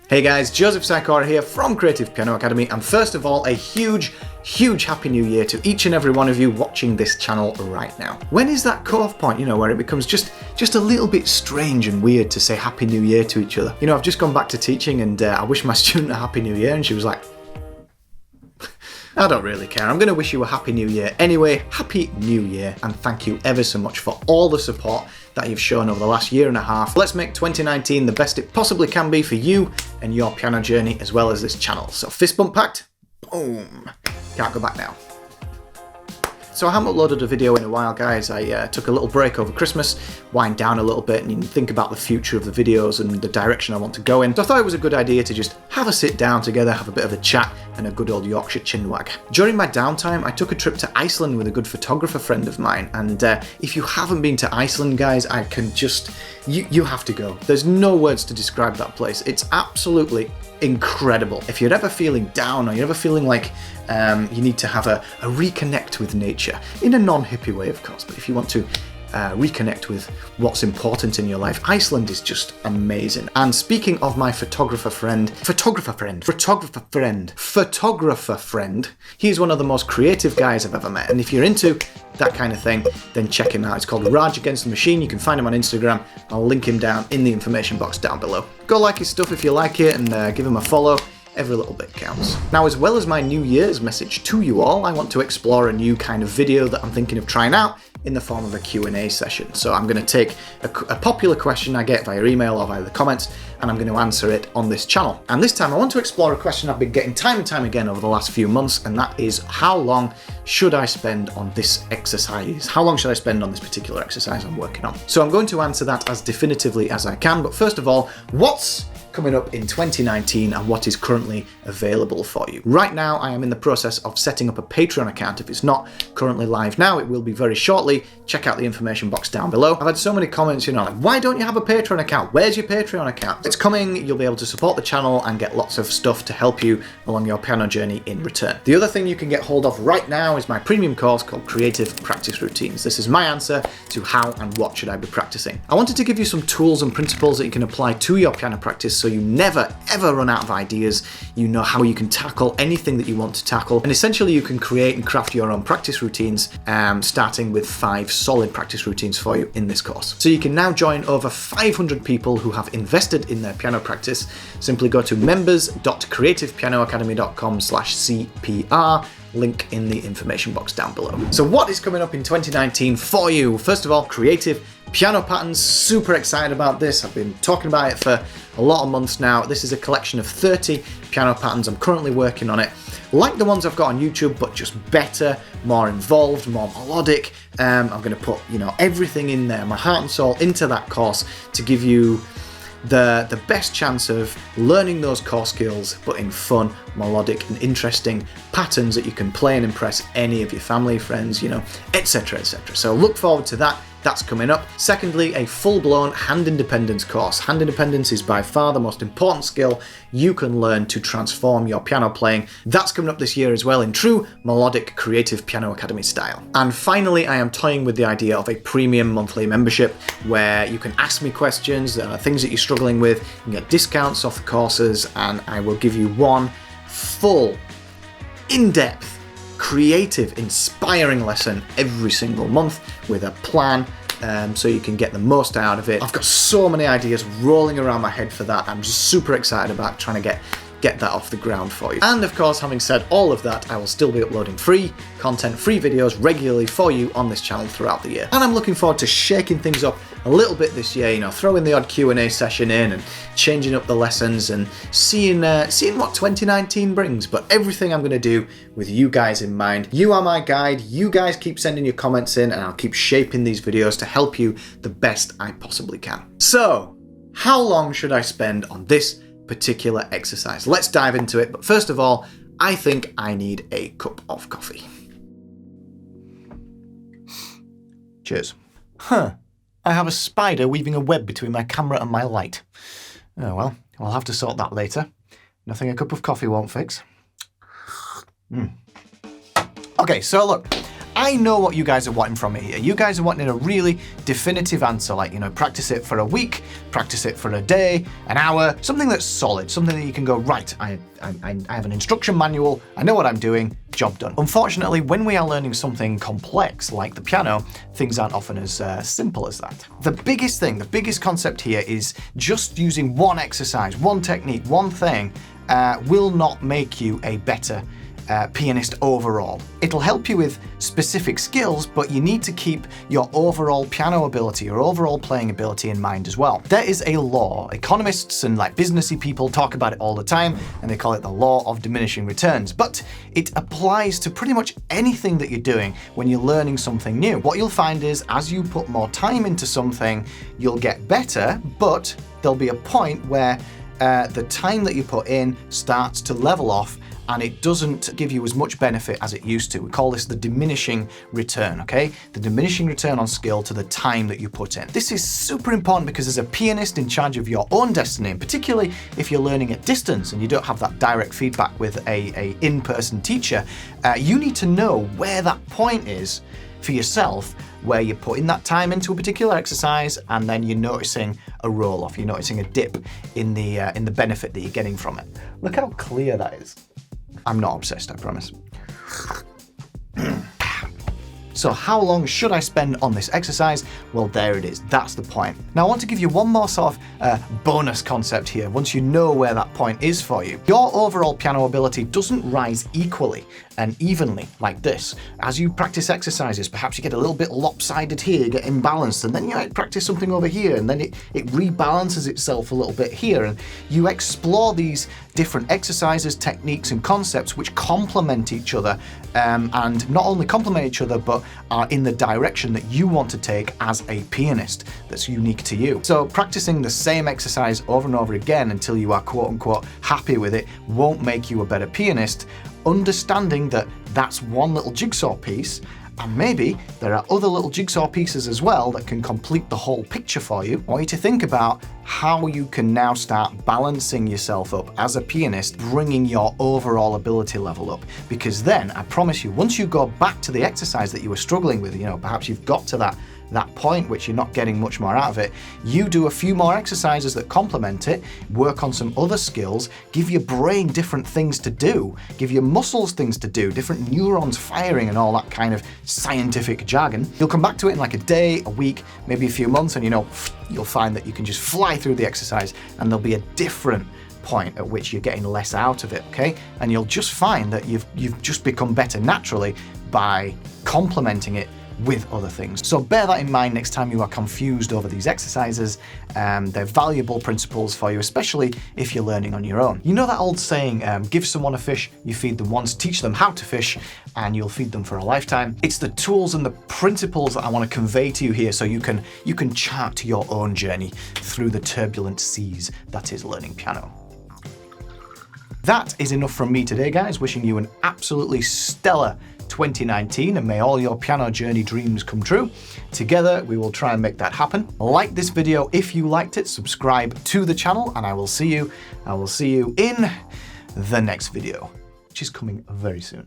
Hey guys, Joseph Sikora here from Creative Piano Academy, and first of all, a huge Happy New Year to each and every one of you watching this channel right now. When is that cut-off point, where it becomes just a little bit strange and weird to say Happy New Year to each other? I've just gone back to teaching and I wished my student a Happy New Year and she was like, I don't really care. I'm going to wish you a Happy New Year anyway. Happy New Year, and thank you ever so much for all the support that you've shown over the last year and a half. Let's make 2019 the best it possibly can be for you and your piano journey, as well as this channel. So fist bump packed, boom. Can't go back now. So I haven't uploaded a video in a while, guys. I took a little break over Christmas, wind down a little bit and think about the future of the videos and the direction I want to go in. So I thought it was a good idea to just have a sit down together, have a bit of a chat and a good old Yorkshire chinwag. During my downtime, I took a trip to Iceland with a good photographer friend of mine. And if you haven't been to Iceland, guys, I can just, you have to go. There's no words to describe that place. It's absolutely incredible. If you're ever feeling down or you're ever feeling like you need to have a reconnect with nature, in a non-hippie way of course, but if you want to reconnect with what's important in your life, Iceland is just amazing. And speaking of my photographer friend, he's one of the most creative guys I've ever met, and if you're into that kind of thing, then check him out. It's called Raj Against the Machine. You can find him on Instagram. I'll link him down in the information box down below. Go like his stuff if you like it, and give him a follow. Every little bit counts. Now, as well as my New Year's message to you all, I want to explore a new kind of video that I'm thinking of trying out in the form of a Q&A session. So I'm going to take a popular question I get via email or via the comments, and I'm going to answer it on this channel. And this time I want to explore a question I've been getting time and time again over the last few months, and that is, how long should I spend on this exercise? How long should I spend on this particular exercise I'm working on? So I'm going to answer that as definitively as I can, but first of all, what's coming up in 2019 and what is currently available for you. Right now, I am in the process of setting up a Patreon account. If it's not currently live now, it will be very shortly. Check out the information box down below. I've had so many comments, like, why don't you have a Patreon account? Where's your Patreon account? It's coming. You'll be able to support the channel and get lots of stuff to help you along your piano journey in return. The other thing you can get hold of right now is my premium course called Creative Practice Routines. This is my answer to how and what should I be practicing. I wanted to give you some tools and principles that you can apply to your piano practice so you never ever run out of ideas. You know how you can tackle anything that you want to tackle, and essentially you can create and craft your own practice routines, starting with 5 solid practice routines for you in this course. So you can now join over 500 people who have invested in their piano practice. Simply go to members.creativepianoacademy.com/CPR. Link in the information box down below. So what is coming up in 2019 for you? First of all, creative piano patterns. Super excited about this. I've been talking about it for a lot of months now. This is a collection of 30 piano patterns. I'm currently working on it, like the ones I've got on YouTube, but just better, more involved, more melodic. I'm going to put, everything in there, my heart and soul, into that course to give you the best chance of learning those core skills, but in fun, melodic and interesting patterns that you can play and impress any of your family, friends, etc, etc. So look forward to that. That's coming up. Secondly, a full-blown hand independence course. Hand independence is by far the most important skill you can learn to transform your piano playing. That's coming up this year as well in true melodic Creative Piano Academy style. And finally, I am toying with the idea of a premium monthly membership where you can ask me questions, things that you're struggling with, you can get discounts off the courses, and I will give you one full, in-depth, creative, inspiring lesson every single month with a plan, so you can get the most out of it. I've got so many ideas rolling around my head for that. I'm just super excited about trying to get that off the ground for you. And of course, having said all of that, I will still be uploading free content, free videos regularly for you on this channel throughout the year. And I'm looking forward to shaking things up a little bit this year, throwing the odd Q&A session in and changing up the lessons and seeing what 2019 brings. But everything I'm going to do with you guys in mind. You are my guide. You guys keep sending your comments in and I'll keep shaping these videos to help you the best I possibly can. So, how long should I spend on this particular exercise? Let's dive into it. But first of all, I think I need a cup of coffee. Cheers. I have a spider weaving a web between my camera and my light. Oh well, I'll have to sort that later. Nothing a cup of coffee won't fix. Okay, so look, I know what you guys are wanting from me here. You guys are wanting a really definitive answer, like, you know, practice it for a week, practice it for a day, an hour, something that's solid, something that you can go, right, I have an instruction manual, I know what I'm doing, job done. Unfortunately, when we are learning something complex like the piano, things aren't often as simple as that. The biggest thing, the biggest concept here is just using one exercise, one technique, one thing will not make you a better pianist overall. It'll help you with specific skills, but you need to keep your overall piano ability, your overall playing ability in mind as well. There is a law. Economists and like businessy people talk about it all the time, and they call it the Law of Diminishing Returns, but it applies to pretty much anything that you're doing when you're learning something new. What you'll find is as you put more time into something, you'll get better, but there'll be a point where the time that you put in starts to level off and it doesn't give you as much benefit as it used to. We call this the diminishing return, okay? The diminishing return on skill to the time that you put in. This is super important because as a pianist in charge of your own destiny, and particularly if you're learning at distance and you don't have that direct feedback with a in-person teacher, you need to know where that point is for yourself, where you're putting that time into a particular exercise and then you're noticing a roll off, you're noticing a dip in the benefit that you're getting from it. Look how clear that is. I'm not obsessed, I promise. So how long should I spend on this exercise? Well, there it is. That's the point. Now, I want to give you one more sort of bonus concept here, once you know where that point is for you. Your overall piano ability doesn't rise equally and evenly like this. As you practice exercises, perhaps you get a little bit lopsided here, you get imbalanced, and then you might practice something over here, and then it rebalances itself a little bit here, and you explore these different exercises, techniques, and concepts which complement each other, and not only complement each other, but are in the direction that you want to take as a pianist that's unique to you. So practicing the same exercise over and over again until you are quote unquote happy with it won't make you a better pianist. Understanding that that's one little jigsaw piece, and maybe there are other little jigsaw pieces as well that can complete the whole picture for you. I want you to think about how you can now start balancing yourself up as a pianist, bringing your overall ability level up. Because then, I promise you, once you go back to the exercise that you were struggling with, you know, perhaps you've got to that point which you're not getting much more out of it, you do a few more exercises that complement it, work on some other skills, give your brain different things to do, give your muscles things to do, different neurons firing and all that kind of scientific jargon. You'll come back to it in like a day, a week, maybe a few months, and you know, you'll find that you can just fly through the exercise and there'll be a different point at which you're getting less out of it, okay? And you'll just find that you've just become better naturally by complementing it with other things. So bear that in mind next time you are confused over these exercises. They're valuable principles for you, especially if you're learning on your own. You know that old saying, give someone a fish, you feed them once, teach them how to fish, and you'll feed them for a lifetime. It's the tools and the principles that I want to convey to you here so you can chart your own journey through the turbulent seas that is learning piano. That is enough from me today, guys. Wishing you an absolutely stellar 2019, and may all your piano journey dreams come true. Together, we will try and make that happen. Like this video if you liked it, subscribe to the channel, and I will see you in the next video, which is coming very soon.